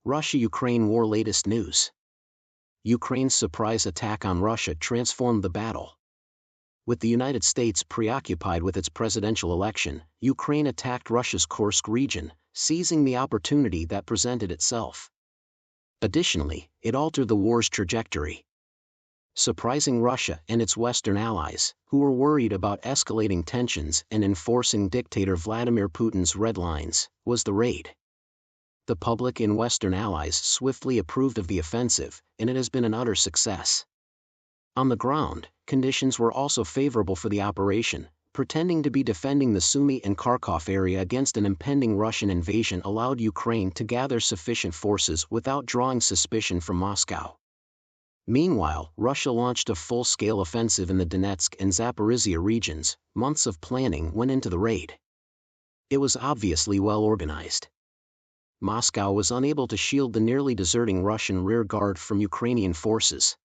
Russia-Ukraine war latest news. Ukraine's surprise attack on Russia transformed the battle. With the United States preoccupied with its presidential election, Ukraine attacked Russia's Kursk region, seizing the opportunity that presented itself. Additionally, it altered the war's trajectory. Surprising Russia and its Western allies, who were worried about escalating tensions and enforcing dictator Vladimir Putin's red lines, was the raid. The public and Western allies swiftly approved of the offensive, and it has been an utter success. On the ground, conditions were also favorable for the operation. Pretending to be defending the Sumy and Kharkov area against an impending Russian invasion allowed Ukraine to gather sufficient forces without drawing suspicion from Moscow. Meanwhile, Russia launched a full-scale offensive in the Donetsk and Zaporizhia regions. Months of planning went into the raid. It was obviously well organized. Moscow was unable to shield the nearly deserting Russian rear guard from Ukrainian forces.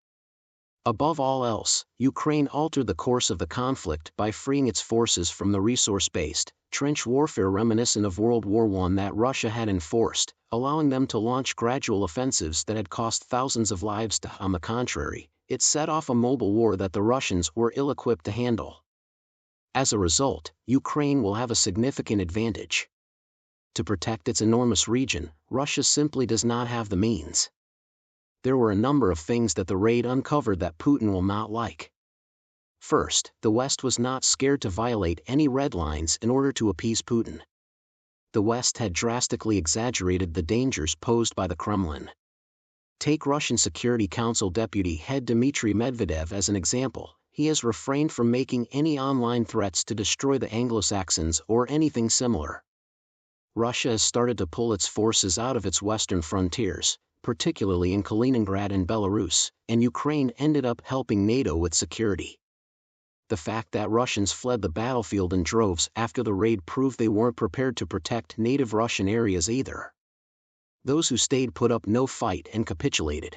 Above all else, Ukraine altered the course of the conflict by freeing its forces from the resource-based, trench warfare reminiscent of World War I that Russia had enforced, allowing them to launch gradual offensives that had cost thousands of lives. On the contrary, it set off a mobile war that the Russians were ill-equipped to handle. As a result, Ukraine will have a significant advantage. To protect its enormous region, Russia simply does not have the means. There were a number of things that the raid uncovered that Putin will not like. First, the West was not scared to violate any red lines in order to appease Putin. The West had drastically exaggerated the dangers posed by the Kremlin. Take Russian Security Council Deputy Head Dmitry Medvedev as an example. He has refrained from making any online threats to destroy the Anglo-Saxons or anything similar. Russia has started to pull its forces out of its western frontiers, particularly in Kaliningrad and Belarus, and Ukraine ended up helping NATO with security. The fact that Russians fled the battlefield in droves after the raid proved they weren't prepared to protect native Russian areas either. Those who stayed put up no fight and capitulated.